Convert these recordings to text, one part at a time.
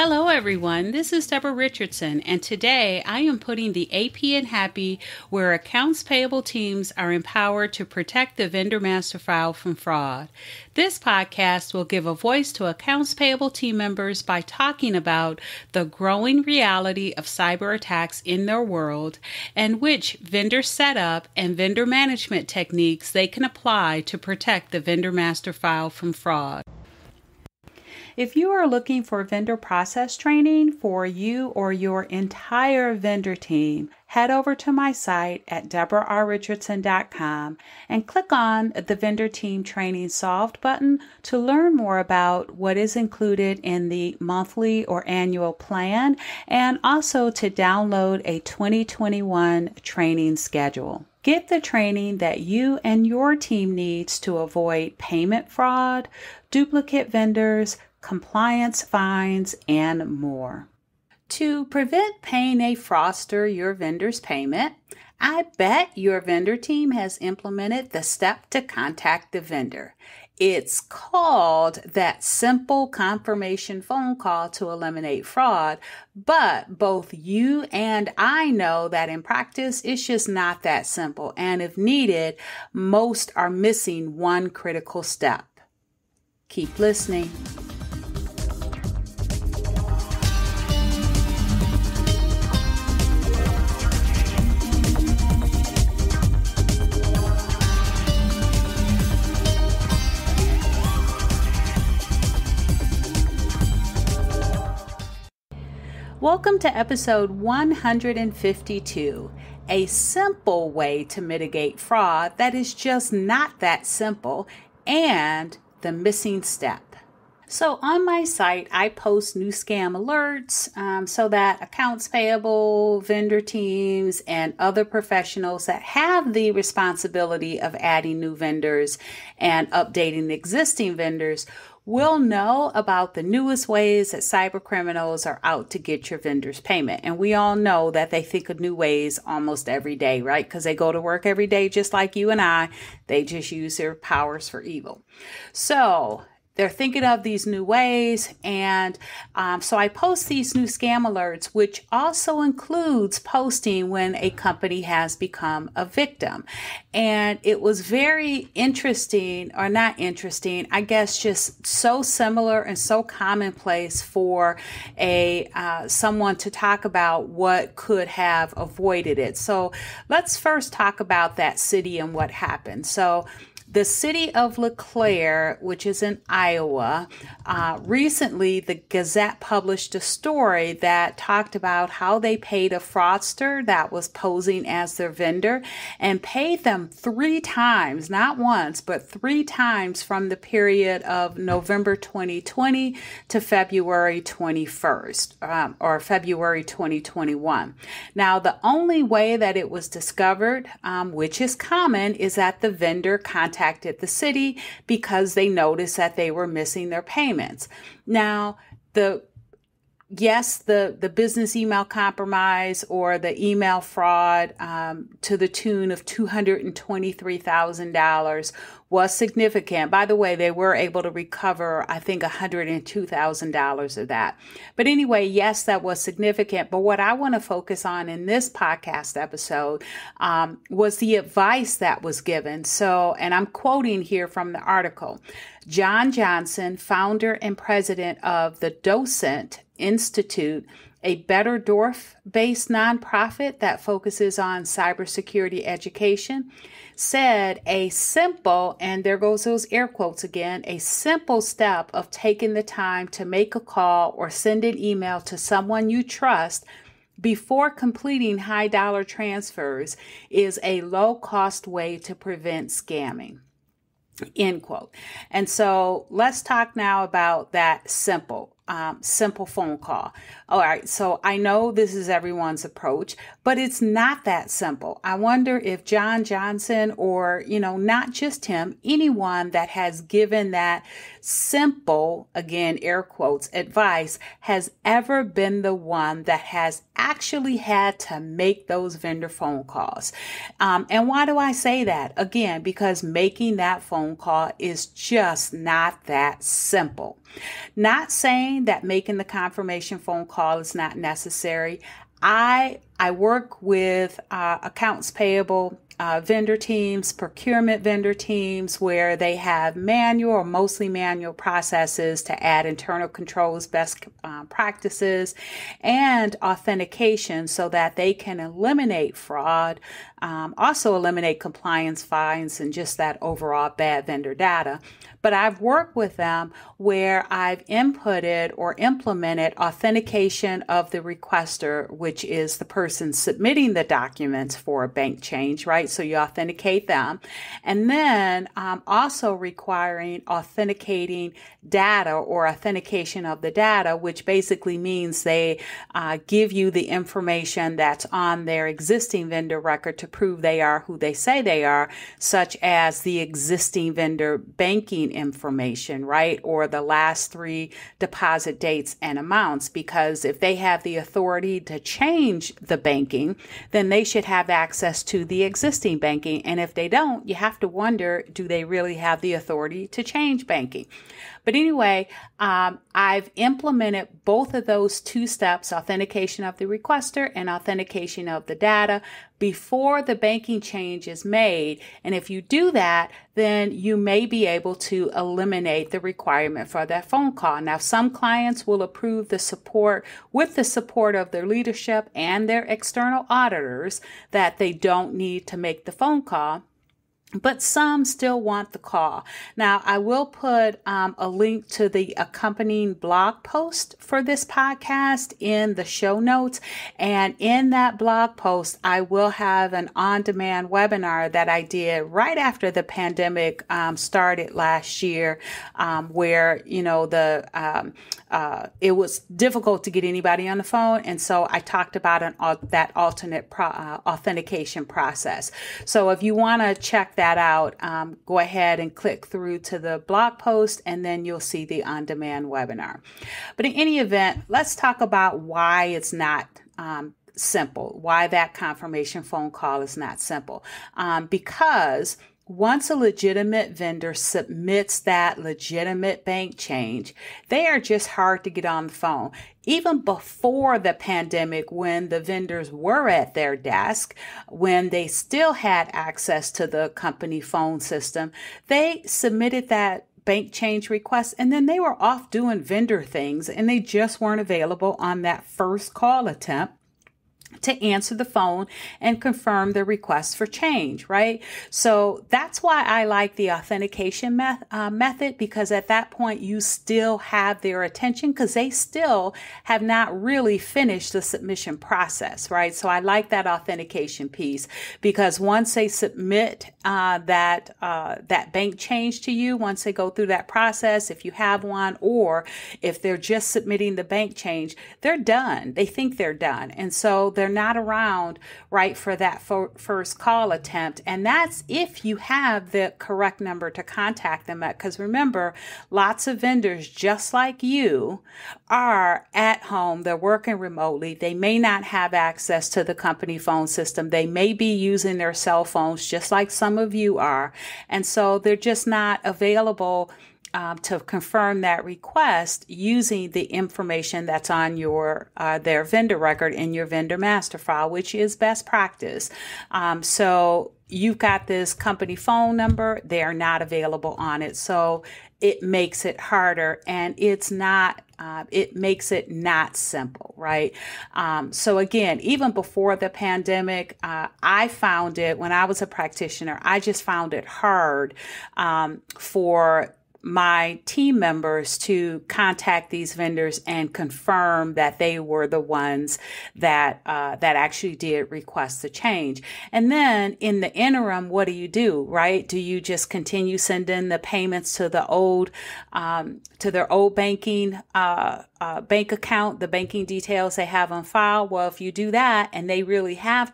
Hello everyone, this is Deborah Richardson, and today I am putting the AP in Happy where accounts payable teams are empowered to protect the vendor master file from fraud. This podcast will give a voice to accounts payable team members by talking about the growing reality of cyber attacks in their world and which vendor setup and vendor management techniques they can apply to protect the vendor master file from fraud. If you are looking for vendor process training for you or your entire vendor team, head over to my site at deborahrrichardson.com and click on the Vendor Team Training Solved button to learn more about what is included in the monthly or annual plan and also to download a 2021 training schedule. Get the training that you and your team needs to avoid payment fraud, duplicate vendors, compliance fines, and more. To prevent paying a fraudster your vendor's payment, I bet your vendor team has implemented the step to contact the vendor. It's called that simple confirmation phone call to eliminate fraud, but both you and I know that in practice, it's just not that simple. And if needed, most are missing one critical step. Keep listening. Welcome to episode 152, a simple way to mitigate fraud that is just not that simple, and the missing step. So on my site, I post new scam alerts so that accounts payable, vendor teams, and other professionals that have the responsibility of adding new vendors and updating existing vendors will know about the newest ways that cyber criminals are out to get your vendor's payment. And we all know that they think of new ways almost every day, right? Because they go to work every day just like you and I. They just use their powers for evil. So they're thinking of these new ways, and so I post these new scam alerts, which also includes posting when a company has become a victim. And it was very interesting, or not interesting, I guess just so similar and so commonplace for someone to talk about what could have avoided it. So let's first talk about that city and what happened. So the city of LeClaire, which is in Iowa, recently the Gazette published a story that talked about how they paid a fraudster that was posing as their vendor and paid them 3 times, not once, but 3 times from the period of November 2020 to February 21st, or February 2021. Now, the only way that it was discovered, which is common, is that the vendor contacted the city because they noticed that they were missing their payments. Now, the business email compromise or the email fraud to the tune of $223,000 was significant. By the way, they were able to recover, I think, $102,000 of that. But anyway, yes, that was significant. But what I want to focus on in this podcast episode was the advice that was given. So, and I'm quoting here from the article, John Johnson, founder and president of the Docent Institute, a Betterdorf-based nonprofit that focuses on cybersecurity education, said a simple, and there goes those air quotes again, a simple step of taking the time to make a call or send an email to someone you trust before completing high dollar transfers is a low cost way to prevent scamming. End quote. And so let's talk now about that simple phone call. All right. So I know this is everyone's approach, but it's not that simple. I wonder if John Johnson or, not just him, anyone that has given that simple, again, air quotes, advice has ever been the one that has actually had to make those vendor phone calls. And why do I say that? Again, because making that phone call is just not that simple. Not saying that making the confirmation phone call is not necessary. I work with accounts payable vendor teams, procurement vendor teams, where they have manual or mostly manual processes to add internal controls, best practices, and authentication so that they can eliminate fraud, also eliminate compliance fines and just that overall bad vendor data. But I've worked with them where I've inputted or implemented authentication of the requester, which is the person submitting the documents for a bank change, right? So you authenticate them. And then also requiring authenticating data or authentication of the data, which basically means they give you the information that's on their existing vendor record to prove they are who they say they are, such as the existing vendor banking information, right? Or the last 3 deposit dates and amounts, because if they have the authority to change the banking, then they should have access to the existing banking. And if they don't, you have to wonder, do they really have the authority to change banking? But anyway, I've implemented both of those 2 steps, authentication of the requester and authentication of the data, before the banking change is made. And if you do that, then you may be able to eliminate the requirement for that phone call. Now, some clients will approve the support with the support of their leadership and their external auditors that they don't need to make the phone call. But some still want the call. Now, I will put a link to the accompanying blog post for this podcast in the show notes. And in that blog post, I will have an on-demand webinar that I did right after the pandemic started last year, where, you know, it was difficult to get anybody on the phone. And so I talked about that alternate authentication process. So if you want to check that out, go ahead and click through to the blog post, and then you'll see the on-demand webinar. But in any event, let's talk about why it's not simple, why that confirmation phone call is not simple. Because once a legitimate vendor submits that legitimate bank change, they are just hard to get on the phone. Even before the pandemic, when the vendors were at their desk, when they still had access to the company phone system, they submitted that bank change request, and then they were off doing vendor things, and they just weren't available on that first call attempt to answer the phone and confirm the request for change, right? So that's why I like the authentication method, because at that point you still have their attention, because they still have not really finished the submission process, right? So I like that authentication piece, because once they submit that bank change to you, once they go through that process, if you have one, or if they're just submitting the bank change, they're done. They think they're done. And so they're not around, right, for that first call attempt. And that's if you have the correct number to contact them at. Because remember, lots of vendors, just like you, are at home. They're working remotely. They may not have access to the company phone system. They may be using their cell phones, just like some of you are. And so they're just not available to confirm that request using the information that's on their vendor record in your vendor master file, which is best practice. So you've got this company phone number, they are not available on it. So it makes it harder, and it makes it not simple, right? So again, even before the pandemic, I found it, when I was a practitioner, I just found it hard for my team members to contact these vendors and confirm that they were the ones that actually did request the change. And then in the interim, what do, right? Do you just continue sending the payments to the old to their old banking bank account, the banking details they have on file? Well, if you do that and they really have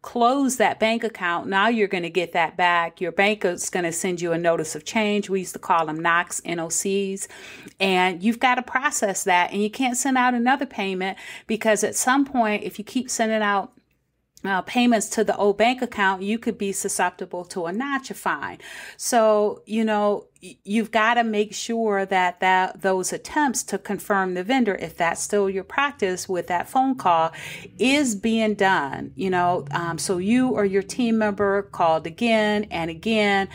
closed that bank account, now you're going to get that back. Your bank is going to send you a notice of change. We used to call them NOCs, and you've got to process that, and you can't send out another payment, because at some point, if you keep sending out payments to the old bank account, you could be susceptible to a notch fine. So, you've got to make sure that those attempts to confirm the vendor, if that's still your practice with that phone call, is being done. So you or your team member called again and again,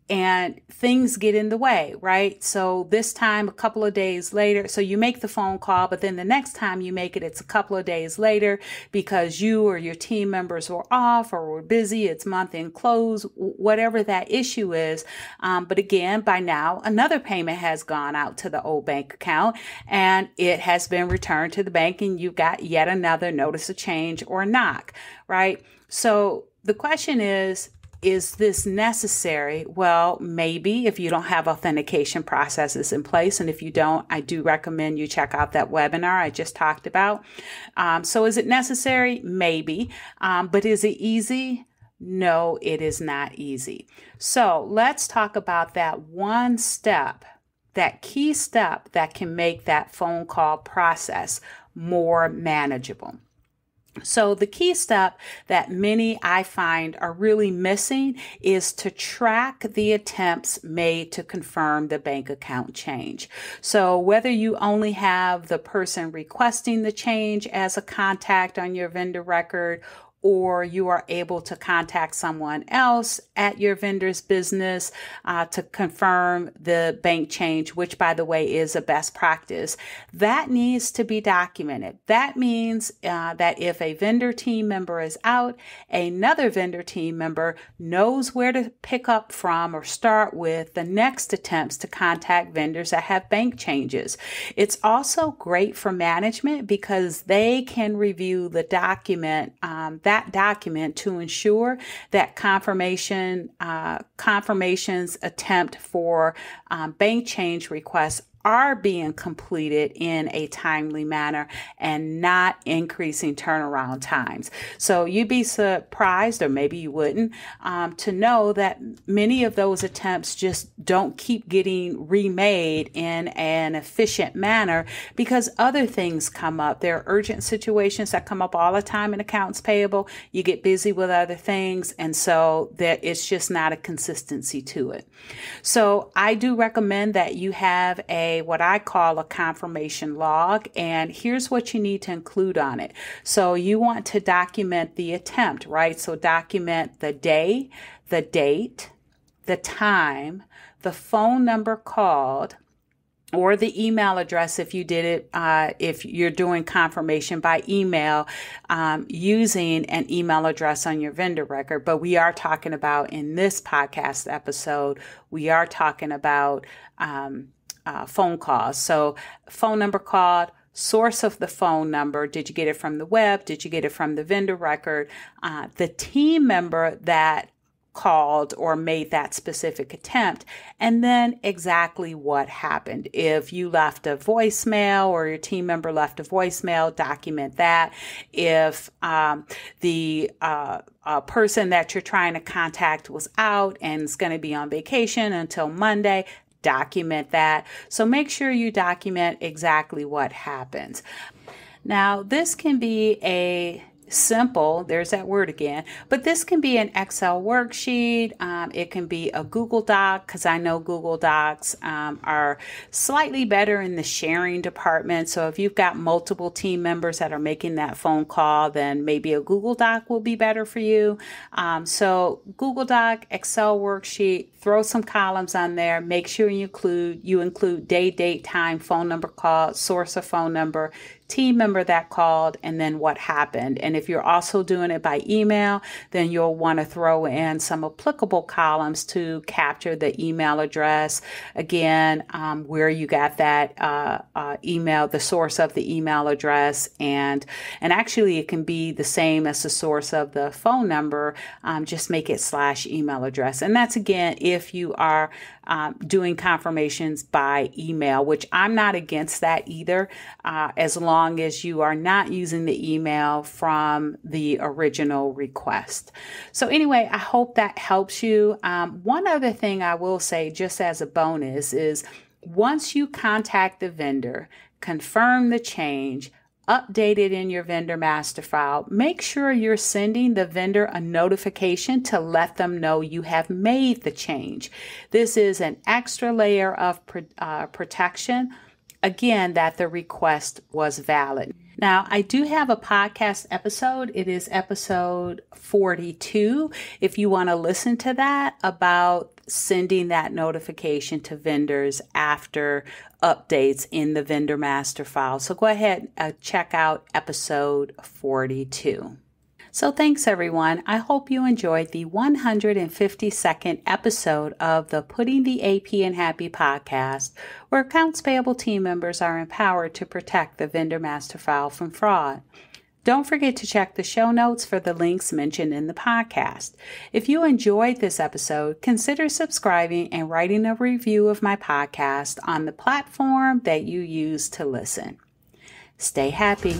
and things get in the way, right? So this time, a couple of days later, so you make the phone call, but then the next time you make it, it's a couple of days later because you or your team members were off or were busy. It's month end close, whatever that issue is. But again, by now, another payment has gone out to the old bank account and it has been returned to the bank, and you've got yet another notice of change or knock, right? So the question is this necessary? Well, maybe if you don't have authentication processes in place. And if you don't, I do recommend you check out that webinar I just talked about. So is it necessary? Maybe. But is it easy? No, it is not easy. So let's talk about that one step, that key step that can make that phone call process more manageable. So the key step that many I find are really missing is to track the attempts made to confirm the bank account change. So whether you only have the person requesting the change as a contact on your vendor record, or you are able to contact someone else at your vendor's business to confirm the bank change, which, by the way, is a best practice, that needs to be documented. That means that if a vendor team member is out, another vendor team member knows where to pick up from or start with the next attempts to contact vendors that have bank changes. It's also great for management because they can review the document, that document, to ensure that confirmations attempt for bank change requests are being completed in a timely manner and not increasing turnaround times. So you'd be surprised, or maybe you wouldn't, to know that many of those attempts just don't keep getting remade in an efficient manner because other things come up. There are urgent situations that come up all the time in accounts payable. You get busy with other things, and so that it's just not a consistency to it. So I do recommend that you have what I call a confirmation log, and here's what you need to include on it. So you want to document the attempt, right? So document the day, the date, the time, the phone number called, or the email address if you did it, if you're doing confirmation by email, using an email address on your vendor record. But we are talking about, in this podcast episode, we are talking about phone calls. So phone number called, source of the phone number. Did you get it from the web? Did you get it from the vendor record? The team member that called or made that specific attempt, and then exactly what happened. If you left a voicemail or your team member left a voicemail, document that. If the person that you're trying to contact was out and is going to be on vacation until Monday, document that. So make sure you document exactly what happens. Now, this can be a simple, there's that word again, but this can be an Excel worksheet. It can be a Google Doc, because I know Google Docs are slightly better in the sharing department. So if you've got multiple team members that are making that phone call, then maybe a Google Doc will be better for you. So Google Doc, Excel worksheet, throw some columns on there. Make sure you include day, date, time, phone number called, source of phone number, team member that called, and then what happened. And if you're also doing it by email, then you'll want to throw in some applicable columns to capture the email address, again, where you got that email, the source of the email address, and actually it can be the same as the source of the phone number, just make it /email address. And that's, again, if you are doing confirmations by email, which I'm not against that either, as long as you are not using the email from the original request. So anyway, I hope that helps you. One other thing I will say, just as a bonus, is once you contact the vendor, confirm the change, updated in your vendor master file, make sure you're sending the vendor a notification to let them know you have made the change. This is an extra layer of protection, again, that the request was valid. Now, I do have a podcast episode. It is episode 42. If you want to listen to that, about sending that notification to vendors after updates in the vendor master file. So go ahead and check out episode 42. So thanks everyone. I hope you enjoyed the 152nd episode of the Putting the AP in Happy podcast, where accounts payable team members are empowered to protect the vendor master file from fraud. Don't forget to check the show notes for the links mentioned in the podcast. If you enjoyed this episode, consider subscribing and writing a review of my podcast on the platform that you use to listen. Stay happy.